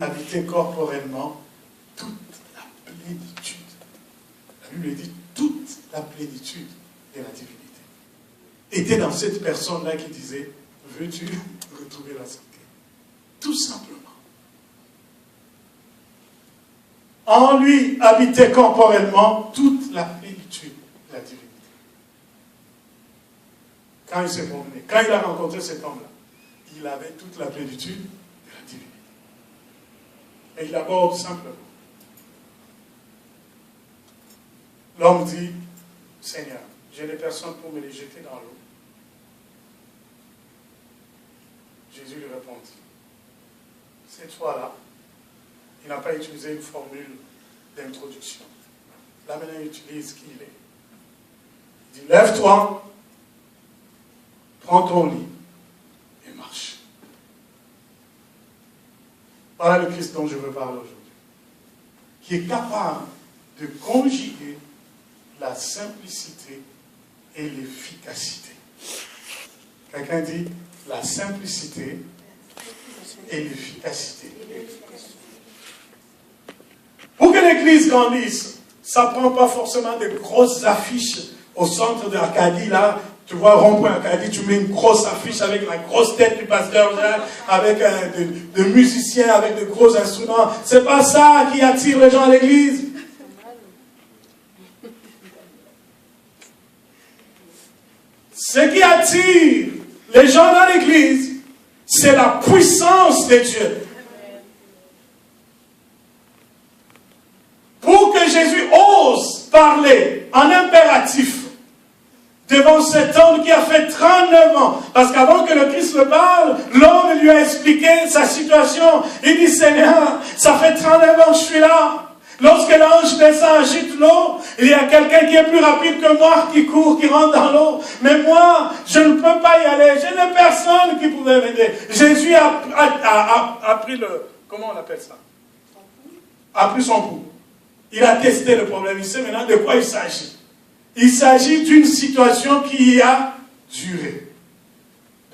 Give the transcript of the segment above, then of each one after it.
habiter corporellement toute la plénitude. La Bible dit toute la plénitude de la divinité. Était dans cette personne-là qui disait, veux-tu retrouver la santé? Tout simplement. En lui habitait corporellement toute la plénitude de la divinité. Quand il s'est promené, quand il a rencontré cet homme-là, il avait toute la plénitude de la divinité. Et il aborde simplement. L'homme dit, Seigneur, j'ai des personnes pour me les jeter dans l'eau. Jésus lui répondit, cette fois-là, il n'a pas utilisé une formule d'introduction. Là maintenant, il utilise qui il est. Il dit, lève-toi, prends ton lit et marche. Voilà le Christ dont je veux parler aujourd'hui. Qui est capable de conjuguer la simplicité et l'efficacité. Quelqu'un dit la simplicité et l'efficacité. Pour que l'Église grandisse, ça ne prend pas forcément de grosses affiches au centre de l'Acadie, là. Tu vois, rond-point Acadie, tu mets une grosse affiche avec la grosse tête du pasteur, avec de musiciens, avec de gros instruments. C'est pas ça qui attire les gens à l'Église. Ce qui attire les gens dans l'Église, c'est la puissance de Dieu. Pour que Jésus ose parler en impératif devant cet homme qui a fait 39 ans. Parce qu'avant que le Christ le parle, l'homme lui a expliqué sa situation. Il dit, Seigneur, ça fait 39 ans que je suis là. Lorsque l'ange descend, agite l'eau, il y a quelqu'un qui est plus rapide que moi, qui court, qui rentre dans l'eau. Mais moi, je ne peux pas y aller. Je n'ai personne qui pouvait m'aider. Jésus a pris le... Comment on appelle ça? A pris son pouls. Il a testé le problème. Il sait maintenant de quoi il s'agit. Il s'agit d'une situation qui a duré.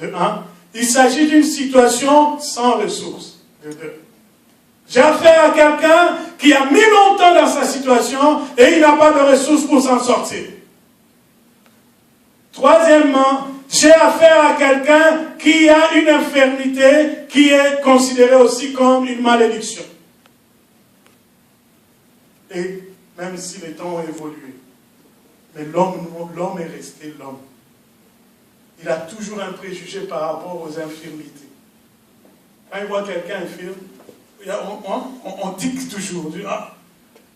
De un. Il s'agit d'une situation sans ressources. De deux. J'ai affaire à quelqu'un qui a mis longtemps dans sa situation et il n'a pas de ressources pour s'en sortir. Troisièmement, j'ai affaire à quelqu'un qui a une infirmité qui est considérée aussi comme une malédiction. Et même si les temps ont évolué, mais l'homme est resté l'homme. Il a toujours un préjugé par rapport aux infirmités. Quand il voit quelqu'un infirme, on tique toujours. Ah,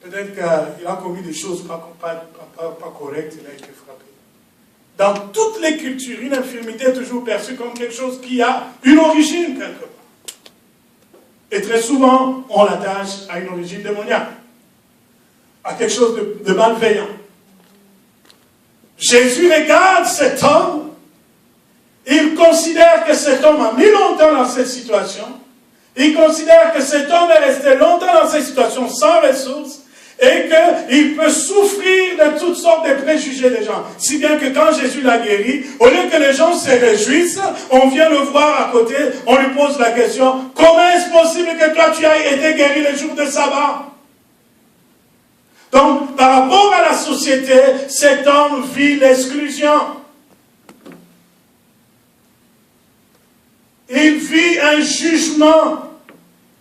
peut-être qu'il a commis des choses pas correctes, il a été frappé. Dans toutes les cultures, une infirmité est toujours perçue comme quelque chose qui a une origine quelque part. Et très souvent, on l'attache à une origine démoniaque, à quelque chose de malveillant. Jésus regarde cet homme, il considère que cet homme a mis longtemps dans cette situation, il considère que cet homme est resté longtemps dans cette situation sans ressources, et qu'il peut souffrir de toutes sortes de préjugés des gens. Si bien que quand Jésus l'a guéri, au lieu que les gens se réjouissent, on vient le voir à côté, on lui pose la question, comment est-ce possible que toi tu aies été guéri le jour de sabbat? Donc, par rapport à la société, cet homme vit l'exclusion. Il vit un jugement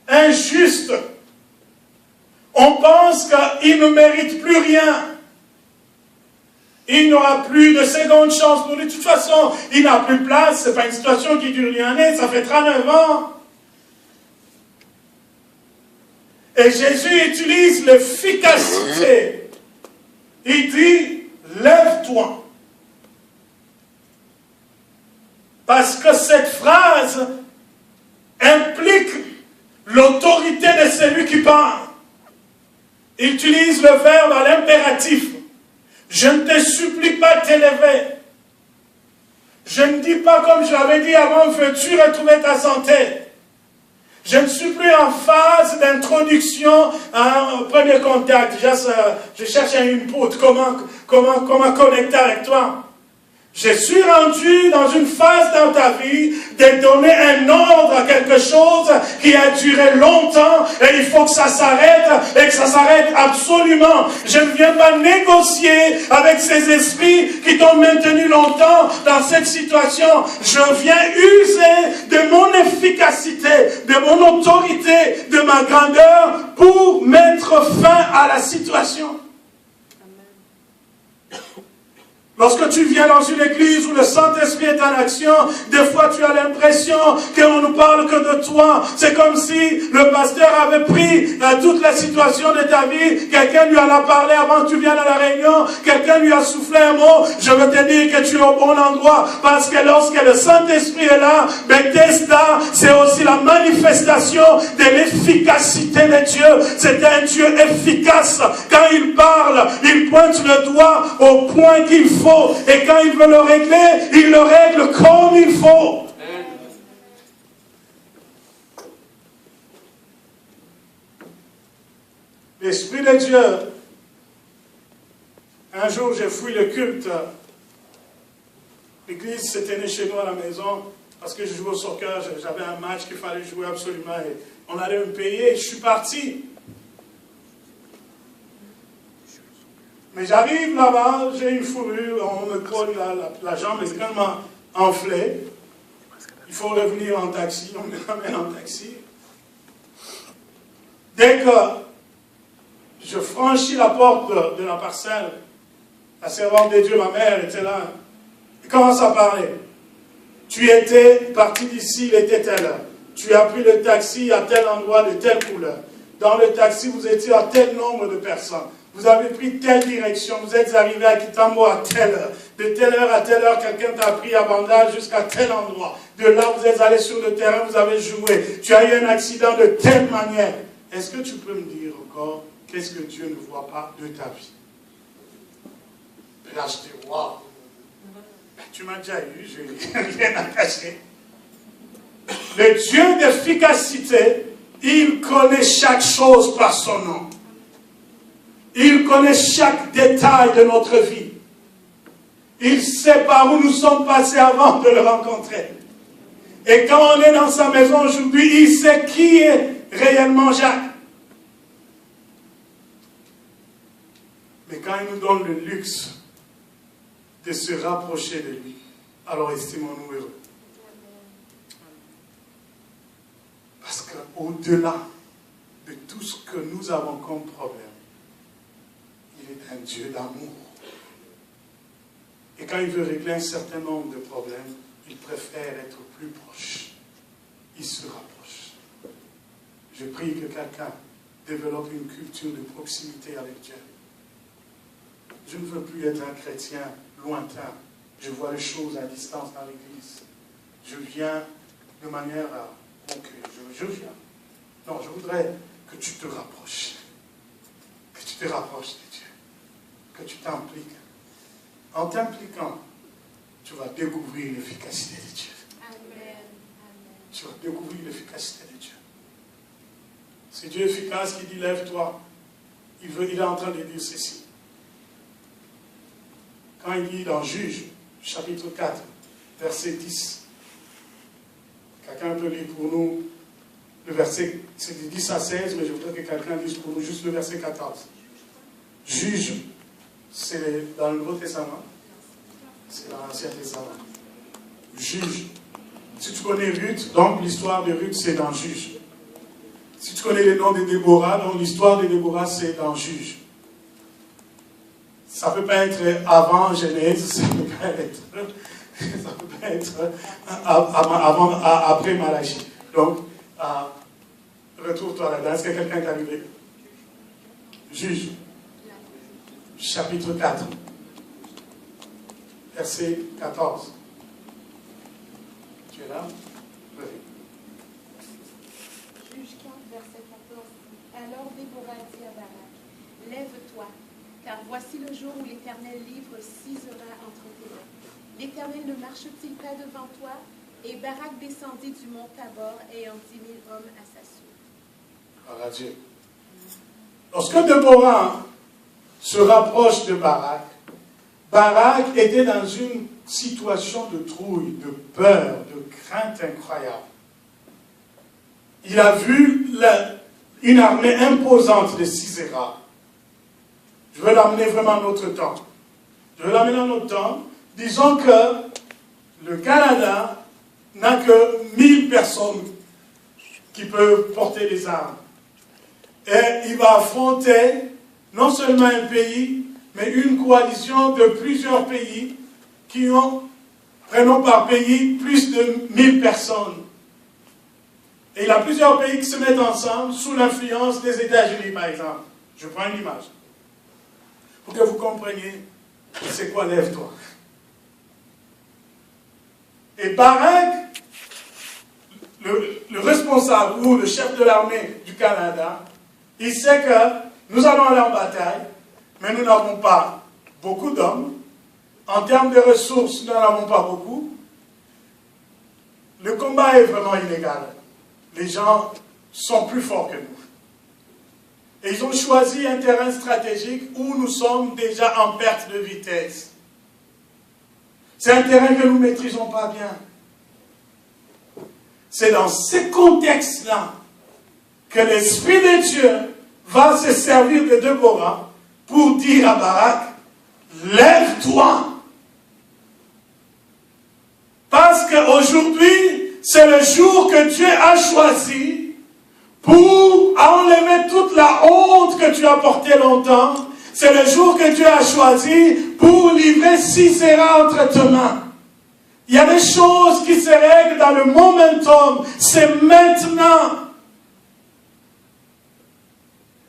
injuste. On pense qu'il ne mérite plus rien. Il n'aura plus de seconde chance pour lui. De toute façon, il n'a plus de place. Ce n'est pas une situation qui dure une année, ça fait 39 ans. Et Jésus utilise l'efficacité. Il dit, lève-toi. Parce que cette phrase implique l'autorité de celui qui parle. Il utilise le verbe à l'impératif. Je ne te supplie pas de t'élever. Je ne dis pas comme je l'avais dit avant, veux-tu retrouver ta santé? Je ne suis plus en phase d'introduction à un premier contact. Je cherche un input, comment connecter avec toi. Je suis rendu dans une phase dans ta vie de donner un ordre à quelque chose qui a duré longtemps et il faut que ça s'arrête et que ça s'arrête absolument. Je ne viens pas négocier avec ces esprits qui t'ont maintenu longtemps dans cette situation. Je viens user de mon efficacité, de mon autorité, de ma grandeur pour mettre fin à la situation. Lorsque tu viens dans une église où le Saint-Esprit est en action, des fois tu as l'impression qu'on ne parle que de toi. C'est comme si le pasteur avait pris toute la situation de ta vie, quelqu'un lui en a parlé avant que tu viennes à la réunion, quelqu'un lui a soufflé un mot. Je veux te dire que tu es au bon endroit, parce que lorsque le Saint-Esprit est là, Bethesda, c'est aussi la manifestation de l'efficacité de Dieu. C'est un Dieu efficace. Quand il parle, il pointe le doigt au point qu'il faut. Et quand il veut le régler, il le règle comme il faut. L'Esprit de Dieu. Un jour, j'ai fui le culte. L'église s'était née chez nous à la maison parce que je jouais au soccer. J'avais un match qu'il fallait jouer absolument. Et on allait me payer. Je suis parti. Mais j'arrive là-bas, j'ai une fourrure, on me colle la jambe est tellement enflée. Il faut revenir en taxi, on me ramène en taxi. Dès que je franchis la porte de la parcelle, la servante de Dieu, ma mère, était là. Elle commence à parler. Tu étais parti d'ici, il était telle heure. Tu as pris le taxi à tel endroit de telle couleur. Dans le taxi, vous étiez à tel nombre de personnes. Vous avez pris telle direction, vous êtes arrivé à Kitambo à telle heure. De telle heure à telle heure, quelqu'un t'a pris à bandage jusqu'à tel endroit. De là, vous êtes allé sur le terrain, vous avez joué. Tu as eu un accident de telle manière. Est-ce que tu peux me dire encore, qu'est-ce que Dieu ne voit pas de ta vie? Et là, je dis, waouh, tu m'as déjà eu, je n'ai rien à cacher. Le Dieu d'efficacité, il connaît chaque chose par son nom. Il connaît chaque détail de notre vie. Il sait par où nous sommes passés avant de le rencontrer. Et quand on est dans sa maison aujourd'hui, il sait qui est réellement Jacques. Mais quand il nous donne le luxe de se rapprocher de lui, alors estimons-nous heureux. Parce qu'au-delà de tout ce que nous avons comme problème, il est un Dieu d'amour. Et quand il veut régler un certain nombre de problèmes, il préfère être plus proche. Il se rapproche. Je prie que quelqu'un développe une culture de proximité avec Dieu. Je ne veux plus être un chrétien lointain. Je vois les choses à distance dans l'église. Je viens de manière à... Donc, je viens. Non, je voudrais que tu te rapproches. Que tu te rapproches de Dieu. Que tu t'impliques. En t'impliquant, tu vas découvrir l'efficacité de Dieu. Amen. Tu vas découvrir l'efficacité de Dieu. C'est Dieu efficace qui dit lève-toi. Il est en train de dire ceci. Quand il dit dans Juge, chapitre 4, verset 10, quelqu'un peut lire pour nous le verset, c'est de 10 à 16, mais je voudrais que quelqu'un dise pour nous juste le verset 14. Juge, c'est dans le Nouveau Testament, c'est dans l'Ancien Testament. Juge. Si tu connais Ruth, donc l'histoire de Ruth, c'est dans Juge. Si tu connais le nom de Déborah, donc l'histoire de Déborah, c'est dans Juge. Ça ne peut pas être avant Genèse, ça ne peut pas être après Malachie. Donc, retrouve-toi là-dedans. Est-ce qu'il y a quelqu'un qui est arrivé? Juge, chapitre 4, verset 14. Tu es là? Oui. Juge 4, verset 14. Alors Déborah dit à Barak, lève-toi, car voici le jour où l'Éternel livre Sisera entre tes mains. L'Éternel ne marche-t-il pas devant toi? Et Barak descendit du mont Tabor, ayant 10 000 hommes à sa suite. Voilà Dieu. Lorsque Déborah se rapproche de Barak, Barak était dans une situation de trouille, de peur, de crainte incroyable. Il a vu une armée imposante de Sisera. Je veux l'amener vraiment à notre temps. Je veux l'amener à notre temps. Disons que le Canada n'a que 1000 personnes qui peuvent porter des armes. Et il va affronter non seulement un pays, mais une coalition de plusieurs pays qui ont, prenons par pays, plus de 1000 personnes. Et il y a plusieurs pays qui se mettent ensemble sous l'influence des États-Unis, par exemple. Je prends une image. Pour que vous compreniez c'est quoi lève-toi. Et Barak, le responsable ou le chef de l'armée du Canada, il sait que nous allons aller en bataille, mais nous n'avons pas beaucoup d'hommes. En termes de ressources, nous n'en avons pas beaucoup. Le combat est vraiment illégal. Les gens sont plus forts que nous. Et ils ont choisi un terrain stratégique où nous sommes déjà en perte de vitesse. C'est un terrain que nous ne maîtrisons pas bien. C'est dans ces contextes-là que l'Esprit de Dieu va se servir de Déborah pour dire à Barak, lève-toi. Parce qu'aujourd'hui, c'est le jour que Dieu a choisi pour enlever toute la honte que tu as portée longtemps. C'est le jour que Dieu a choisi pour livrer Sisera entre tes mains. Il y a des choses qui se règlent dans le momentum. C'est maintenant.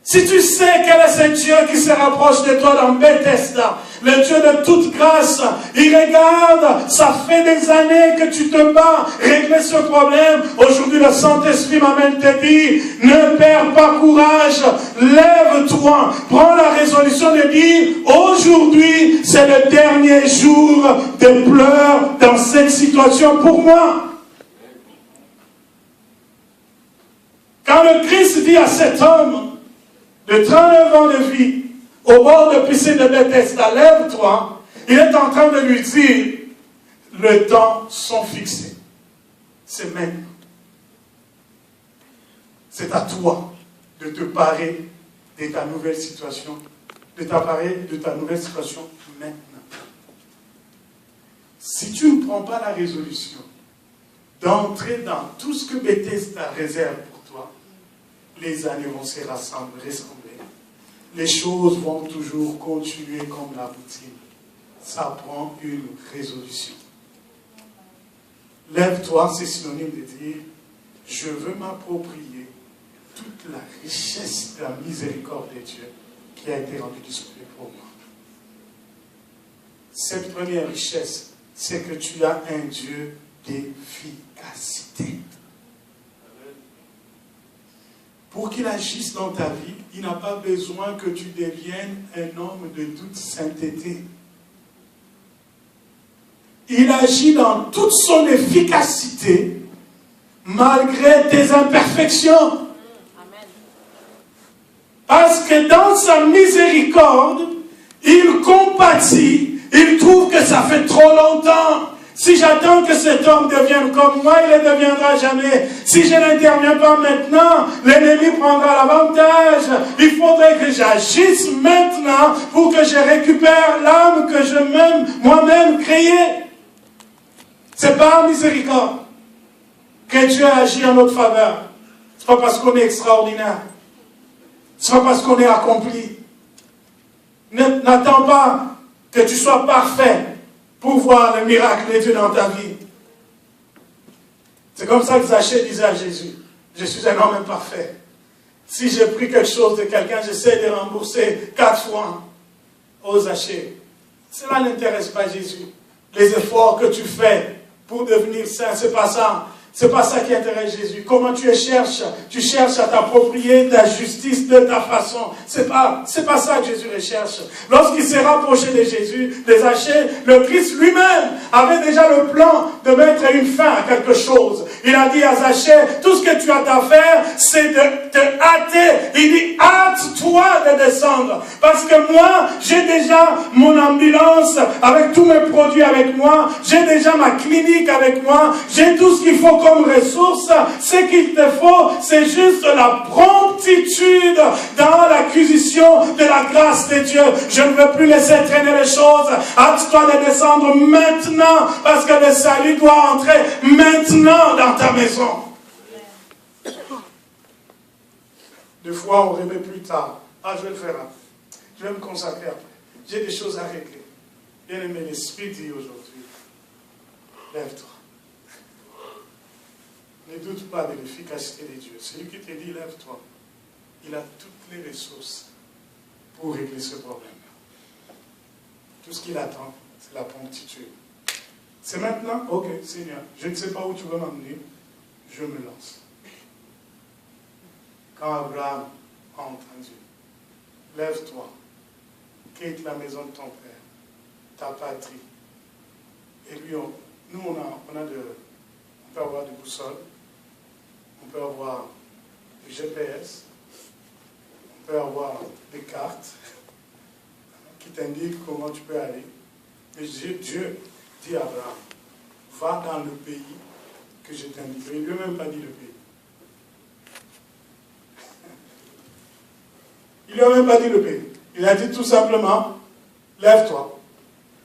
Si tu sais quel est ce Dieu qui se rapproche de toi dans Bethesda, le Dieu de toute grâce, il regarde, ça fait des années que tu te bats, régler ce problème. Aujourd'hui, le Saint-Esprit m'amène te dire, ne perds pas courage, lève-toi, prends la résolution de dire, aujourd'hui, c'est le dernier jour de pleurs dans cette situation pour moi. Quand le Christ dit à cet homme, de 39 ans de vie, au bord de piscine de Bethesda, lève-toi, il est en train de lui dire, le temps sont fixés. C'est maintenant. C'est à toi de te parer de ta nouvelle situation, de t'apparer de ta nouvelle situation maintenant. Si tu ne prends pas la résolution d'entrer dans tout ce que Bethesda réserve pour toi, les années vont se ressembler. Les choses vont toujours continuer comme la routine. Ça prend une résolution. Lève-toi, c'est synonyme de dire, je veux m'approprier toute la richesse de la miséricorde de Dieu qui a été rendue disponible pour moi. Cette première richesse, c'est que tu as un Dieu d'efficacité. Pour qu'il agisse dans ta vie, il n'a pas besoin que tu deviennes un homme de toute sainteté. Il agit dans toute son efficacité, malgré tes imperfections. Parce que dans sa miséricorde, il compatit, il trouve que ça fait trop longtemps. Si j'attends que cet homme devienne comme moi, il ne deviendra jamais. Si je n'interviens pas maintenant, l'ennemi prendra l'avantage. Il faudrait que j'agisse maintenant pour que je récupère l'âme que je m'aime moi-même créée. C'est par miséricorde que Dieu agit en notre faveur. Ce n'est pas parce qu'on est extraordinaire. Ce n'est pas parce qu'on est accompli. N'attends pas que tu sois parfait pour voir le miracle de Dieu dans ta vie. C'est comme ça que Zachée disait à Jésus, je suis un homme imparfait. Si j'ai pris quelque chose de quelqu'un, j'essaie de rembourser 4 fois. Oh Zachée, cela n'intéresse pas Jésus. Les efforts que tu fais pour devenir saint, c'est pas ça. C'est pas ça qui intéresse Jésus. Comment tu cherches à t'approprier de la justice de ta façon. C'est pas ça que Jésus recherche. Lorsqu'il s'est rapproché de Jésus, de Zachée, le Christ lui-même avait déjà le plan de mettre une fin à quelque chose. Il a dit à Zachée, tout ce que tu as à faire, c'est de te hâter. Il dit, hâte-toi toi de descendre. Parce que moi, j'ai déjà mon ambulance avec tous mes produits avec moi. J'ai déjà ma clinique avec moi. J'ai tout ce qu'il faut comme ressources. Ce qu'il te faut, c'est juste la promptitude dans l'acquisition de la grâce de Dieu. Je ne veux plus laisser traîner les choses. Hâte-toi de descendre maintenant, parce que le salut doit entrer maintenant dans ta maison. Des fois, on remet plus tard. Ah, je vais le faire après. Je vais me consacrer après. J'ai des choses à régler. Bien aimé, l'Esprit dit aujourd'hui, lève-toi. Ne doute pas de l'efficacité de Dieu. Celui qui te dit, lève-toi, il a toutes les ressources pour régler ce problème. Tout ce qu'il attend, c'est la promptitude. C'est maintenant? Ok, Seigneur, je ne sais pas où tu veux m'amener, je me lance. Quand Abraham a entendu, lève-toi, quitte la maison de ton père, ta patrie. Et lui, nous, on peut avoir des boussoles, on peut avoir du GPS, on peut avoir des cartes qui t'indiquent comment tu peux aller. Mais Dieu dit à Abraham, va dans le pays que je t'indique. Il ne lui a même pas dit le pays. Il ne lui a même pas dit le pays. Il a dit tout simplement, lève-toi,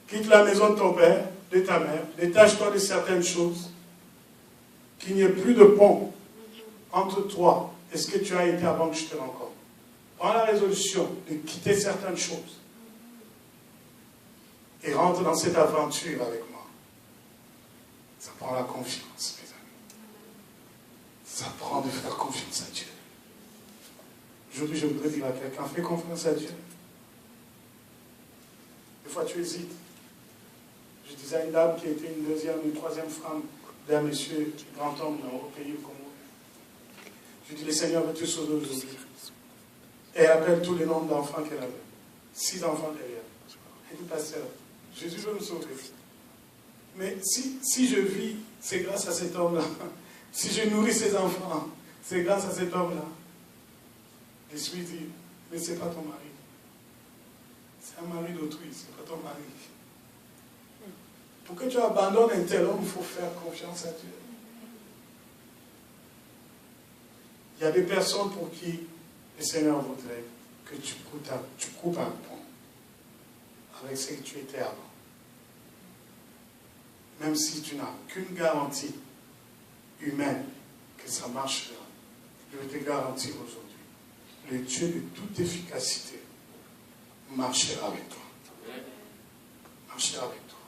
quitte la maison de ton père, de ta mère, détache-toi de certaines choses, qu'il n'y ait plus de pont entre toi et ce que tu as été avant que je te rencontre. Prends la résolution de quitter certaines choses et rentre dans cette aventure avec moi. Ça prend la confiance, mes amis. Ça prend de faire confiance à Dieu. Aujourd'hui, je voudrais dire à quelqu'un, fais confiance à Dieu. Des fois, tu hésites. Je disais à une dame qui était une deuxième, une troisième femme d'un monsieur, grand homme au pays au Congo. Je dis, le Seigneur veut-tu sauver aujourd'hui? Et elle appelle tous les nombres d'enfants qu'elle avait. 6 enfants derrière. Elle dit, pasteur, Jésus veut me sauver. Mais si je vis, c'est grâce à cet homme-là. Si je nourris ses enfants, c'est grâce à cet homme-là. L'Esprit dit, mais ce n'est pas ton mari. C'est un mari d'autrui, ce n'est pas ton mari. Pour que tu abandonnes un tel homme, il faut faire confiance à Dieu. Il y a des personnes pour qui le Seigneur voudrait que tu coupes un pont avec ce que tu étais avant. Même si tu n'as aucune garantie humaine que ça marchera, je vais te garantir aujourd'hui, le Dieu de toute efficacité marchera avec toi. Marchera avec toi.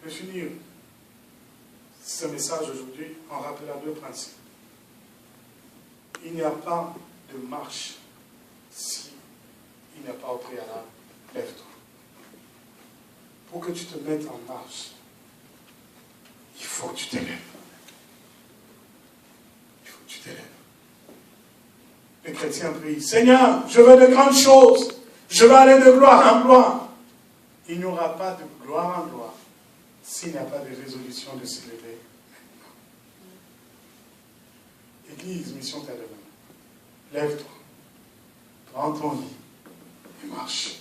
Je vais finir ce message aujourd'hui en rappelant 2 principes. Il n'y a pas de marche si il n'y a pas au préalable, lève-toi. Pour que tu te mettes en marche, il faut que tu t'élèves. Il faut que tu t'élèves. Les chrétiens prient, Seigneur, je veux de grandes choses. Je veux aller de gloire en gloire. Il n'y aura pas de gloire en gloire s'il n'y a pas de résolution de se lever maintenant. Église, mission ta demain. Lève-toi. Prends ton lit et marche.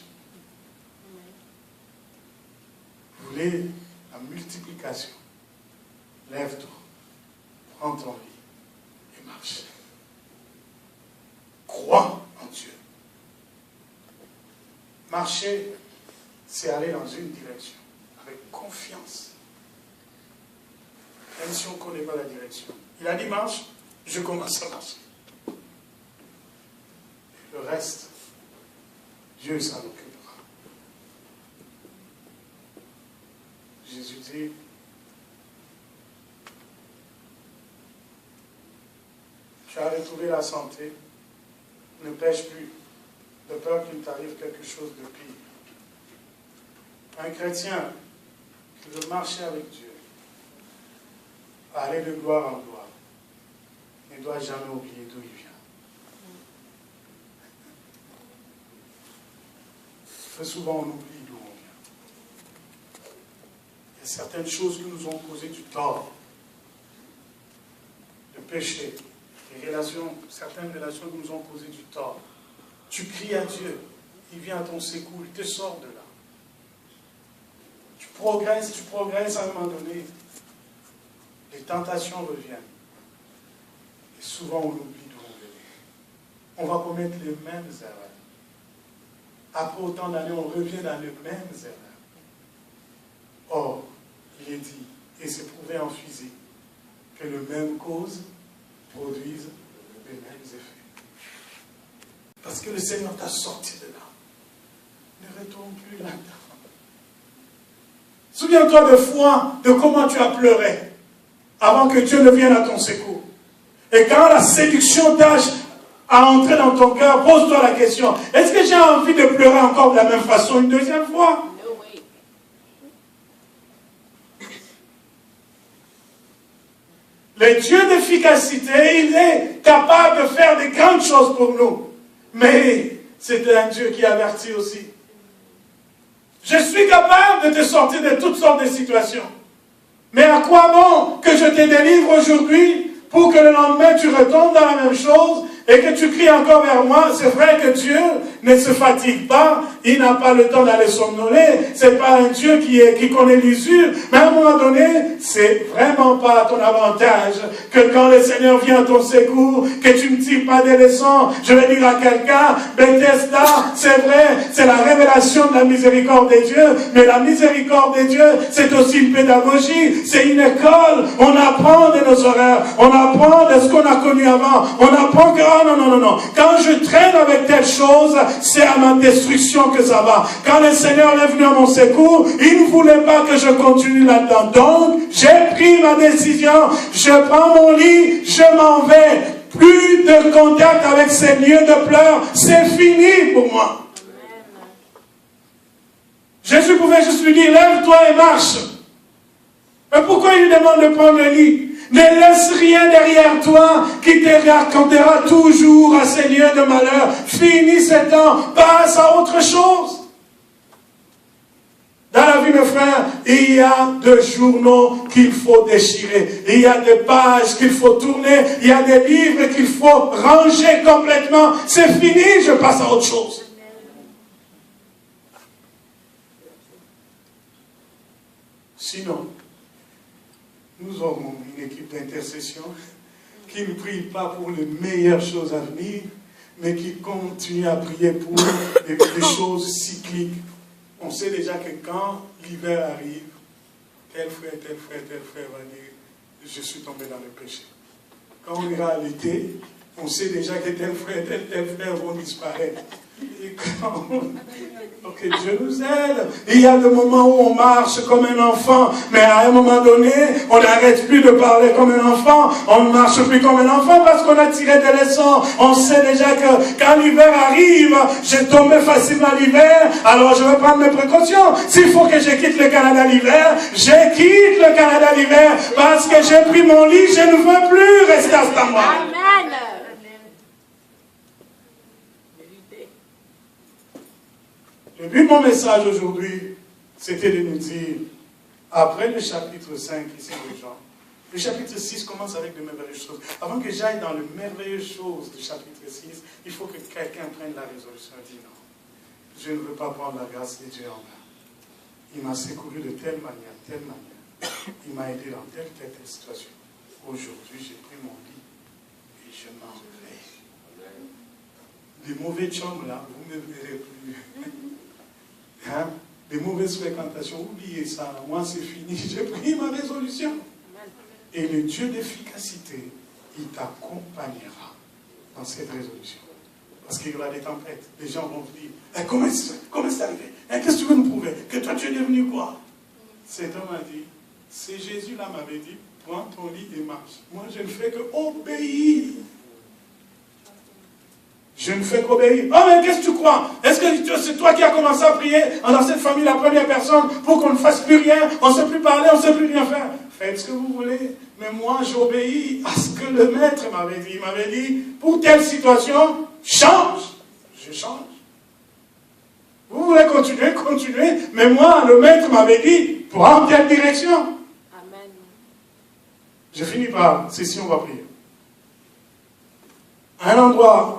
Vous voulez la multiplication? Lève-toi. Prends ton lit et marche. Crois en Dieu. Marcher, c'est aller dans une direction, avec confiance. Même si on ne connaît pas la direction. Il a dit marche, je commence à marcher. Et le reste, Dieu s'en occupera. Jésus dit, tu as retrouvé la santé, ne pêche plus, de peur qu'il t'arrive quelque chose de pire. Un chrétien qui veut marcher avec Dieu, aller de gloire en gloire, ne doit jamais oublier d'où il vient. Très souvent, on oublie d'où on vient. Il y a certaines choses qui nous ont causé du tort, le péché, certaines relations qui nous ont causé du tort. Tu cries à Dieu, il vient à ton secours, il te sort de là. Tu progresses à un moment donné. Les tentations reviennent. Et souvent on oublie d'où on venait. On va commettre les mêmes erreurs. Après autant d'années, on revient dans les mêmes erreurs. Or, il est dit, et c'est prouvé en physique, que les mêmes causes produisent les mêmes effets. Parce que le Seigneur t'a sorti de là. Ne retourne plus là-dedans. Souviens-toi de fois de comment tu as pleuré avant que Dieu ne vienne à ton secours. Et quand la séduction tâche à entrer dans ton cœur, pose-toi la question, est-ce que j'ai envie de pleurer encore de la même façon une deuxième fois? Le Dieu d'efficacité, il est capable de faire des grandes choses pour nous. Mais c'est un Dieu qui avertit aussi. Je suis capable de te sortir de toutes sortes de situations. Mais à quoi bon que je te délivre aujourd'hui pour que le lendemain tu retombes dans la même chose et que tu cries encore vers moi? C'est vrai que Dieu ne se fatigue pas, il n'a pas le temps d'aller somnoler, c'est pas un Dieu qui connaît l'usure, mais à un moment donné, c'est vraiment pas à ton avantage que quand le Seigneur vient à ton secours, que tu ne tires pas des leçons. Je vais dire à quelqu'un, Bethesda, c'est vrai, c'est la révélation de la miséricorde de Dieu, mais la miséricorde de Dieu, c'est aussi une pédagogie, c'est une école, on apprend de nos erreurs, on apprend de ce qu'on a connu avant, on apprend que, oh non, quand je traîne avec telle chose, c'est à ma destruction que ça va. Quand le Seigneur est venu à mon secours, il ne voulait pas que je continue là-dedans. Donc, j'ai pris ma décision, je prends mon lit, je m'en vais. Plus de contact avec ces lieux de pleurs, c'est fini pour moi. Jésus pouvait juste lui dire, lève-toi et marche. Mais pourquoi il lui demande de prendre le lit? Ne laisse rien derrière toi qui te racontera toujours à ces lieux de malheur. Finis ce temps, passe à autre chose. Dans la vie, mes frères, il y a des journaux qu'il faut déchirer. Il y a des pages qu'il faut tourner. Il y a des livres qu'il faut ranger complètement. C'est fini, je passe à autre chose. Sinon, nous aurons une équipe d'intercession qui ne prie pas pour les meilleures choses à venir, mais qui continue à prier pour des choses cycliques. On sait déjà que quand l'hiver arrive, tel frère va dire, je suis tombé dans le péché. Quand on ira à l'été, on sait déjà que tel frère vont disparaître. Et quand que Dieu nous aide. Il y a des moments où on marche comme un enfant, mais à un moment donné, on n'arrête plus de parler comme un enfant, on ne marche plus comme un enfant parce qu'on a tiré des leçons. On sait déjà que quand l'hiver arrive, j'ai tombé facilement l'hiver, alors je vais prendre mes précautions. S'il faut que je quitte le Canada l'hiver, je quitte le Canada l'hiver parce que j'ai pris mon lit, je ne veux plus rester à cet endroit. Amen. Le but de mon message aujourd'hui, c'était de nous dire, après le chapitre 5 ici de Jean, le chapitre 6 commence avec de merveilleuses choses. Avant que j'aille dans les merveilleuses choses du chapitre 6, il faut que quelqu'un prenne la résolution et dise non, je ne veux pas prendre la grâce de Dieu en main. Il m'a secouru de telle manière. Il m'a aidé dans telle situation. Aujourd'hui, j'ai pris mon lit et je m'en vais. Les mauvais chums là, vous ne me verrez plus. Hein? Les mauvaises fréquentations, oubliez ça. Moi, c'est fini. J'ai pris ma résolution. Et le Dieu d'efficacité, il t'accompagnera dans cette résolution. Parce qu'il y aura des tempêtes. Les gens vont te dire, comment c'est arrivé? Qu'est-ce que tu veux nous prouver? Que toi, tu es devenu quoi? Cet homme a dit, c'est Jésus là m'avait dit, prends ton lit et marche. Moi, je ne fais que obéir. Je ne fais qu'obéir. Oh, mais qu'est-ce que tu crois? Est-ce que c'est toi qui as commencé à prier dans cette famille, la première personne, pour qu'on ne fasse plus rien, on ne sait plus parler, on ne sait plus rien faire? Faites ce que vous voulez. Mais moi, j'obéis à ce que le maître m'avait dit. Il m'avait dit, pour telle situation, change. Je change. Vous voulez continuer. Mais moi, le maître m'avait dit, prends telle direction. Amen. Je finis par ceci, on va prier. À un endroit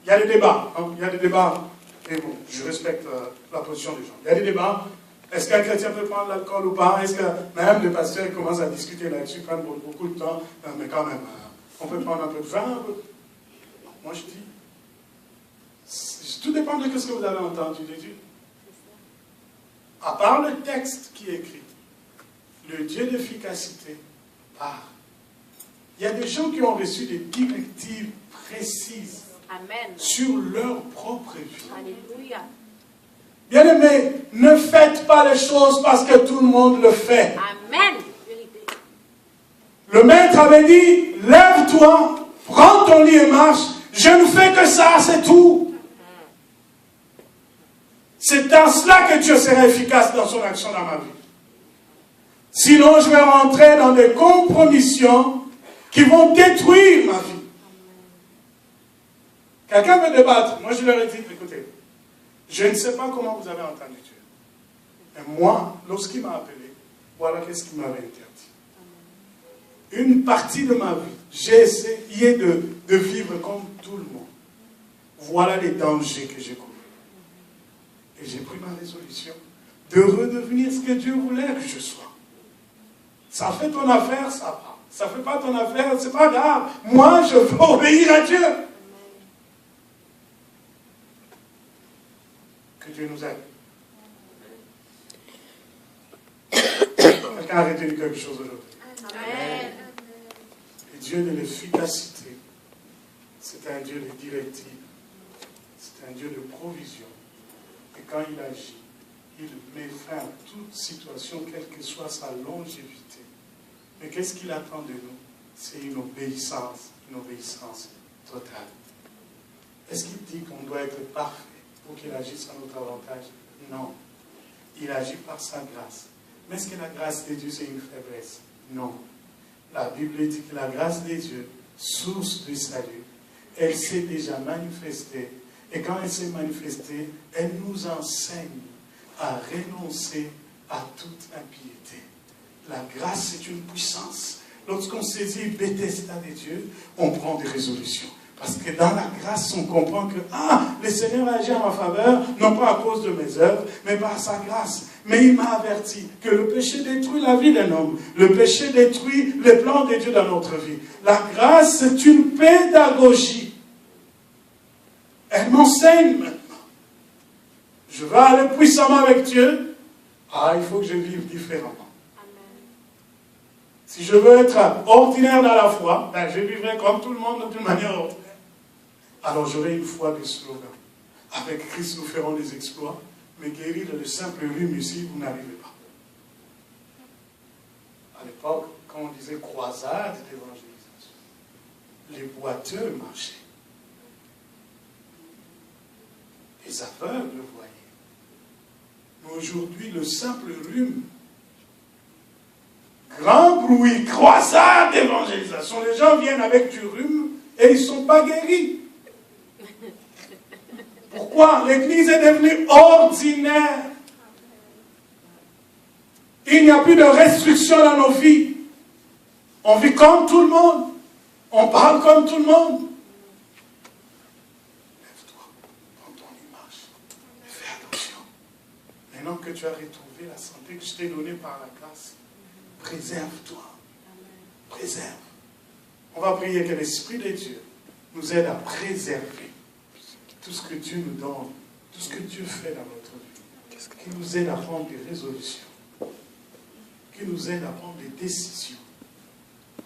il y a des débats. Hein, il y a des débats. Et bon, je respecte la position des gens. Il y a des débats. Est-ce qu'un chrétien peut prendre l'alcool ou pas? Est-ce que même les pasteurs commencent à discuter là-dessus, prennent beaucoup de temps? Mais quand même, on peut prendre un peu de vin. Moi, je dis, tout dépend de ce que vous avez entendu de Dieu. À part le texte qui est écrit, le Dieu d'efficacité parle. Il y a des gens qui ont reçu des directives précises. Amen. Sur leur propre vie. Alléluia. Bien-aimés, ne faites pas les choses parce que tout le monde le fait. Amen. Le maître avait dit, lève-toi, prends ton lit et marche. Je ne fais que ça, c'est tout. C'est dans cela que Dieu sera efficace dans son action dans ma vie. Sinon, je vais rentrer dans des compromissions qui vont détruire ma vie. Quelqu'un veut débattre. Moi, je leur ai dit, écoutez, je ne sais pas comment vous avez entendu Dieu. Mais moi, lorsqu'il m'a appelé, voilà qu'est-ce qu'il m'avait interdit. Une partie de ma vie, j'ai essayé de vivre comme tout le monde. Voilà les dangers que j'ai courus. Et j'ai pris ma résolution de redevenir ce que Dieu voulait que je sois. Ça fait ton affaire, ça va. Ça ne fait pas ton affaire, c'est pas grave. Moi, je veux obéir à Dieu. Que Dieu nous aide. Quelqu'un a retenu quelque chose aujourd'hui. Amen. Le Dieu de l'efficacité, c'est un Dieu de directive, c'est un Dieu de provision. Et quand il agit, il met fin à toute situation, quelle que soit sa longévité. Mais qu'est-ce qu'il attend de nous? C'est une obéissance totale. Est-ce qu'il dit qu'on doit être parfait pour qu'il agisse à notre avantage? Non. Il agit par sa grâce. Mais est-ce que la grâce de Dieu, c'est une faiblesse? Non. La Bible dit que la grâce de Dieu, source du salut, elle s'est déjà manifestée. Et quand elle s'est manifestée, elle nous enseigne à renoncer à toute impiété. La grâce, c'est une puissance. Lorsqu'on saisit Bethesda de Dieu, on prend des résolutions. Parce que dans la grâce, on comprend que le Seigneur agit en ma faveur, non pas à cause de mes œuvres, mais par sa grâce. Mais il m'a averti que le péché détruit la vie d'un homme. Le péché détruit les plans de Dieu dans notre vie. La grâce, c'est une pédagogie. Elle m'enseigne maintenant. Je vais aller puissamment avec Dieu. Il faut que je vive différemment. Si je veux être ordinaire dans la foi, je vivrai comme tout le monde d'une manière ordinaire. Alors j'aurai une foi de slogan. Avec Christ, nous ferons des exploits, mais guérir le simple rhume ici, vous n'arrivez pas. À l'époque, quand on disait croisade d'évangélisation, les boiteux marchaient. Les aveugles le voyaient. Mais aujourd'hui, le simple rhume, grand bruit, croisade d'évangélisation. Les gens viennent avec du rhume et ils ne sont pas guéris. Pourquoi? L'Église est devenue ordinaire. Il n'y a plus de restrictions dans nos vies. On vit comme tout le monde. On parle comme tout le monde. Lève-toi, prends ton image et fais attention. Maintenant que tu as retrouvé la santé que je t'ai donnée par la grâce, préserve-toi. Préserve. On va prier que l'Esprit de Dieu nous aide à préserver tout ce que Dieu nous donne, tout ce que Dieu fait dans notre vie. Qui nous aide à prendre des résolutions. Qui nous aide à prendre des décisions.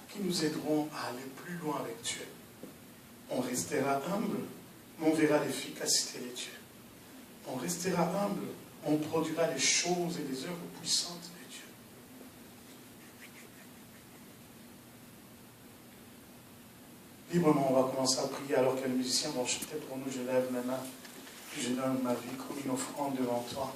Qui nous aideront à aller plus loin avec Dieu. On restera humble, mais on verra l'efficacité de Dieu. On restera humble, on produira des choses et des œuvres puissantes de Dieu. Librement, on va commencer à prier alors que les musiciens vont chanter pour nous. Je lève mes mains, je donne ma vie comme une offrande devant toi.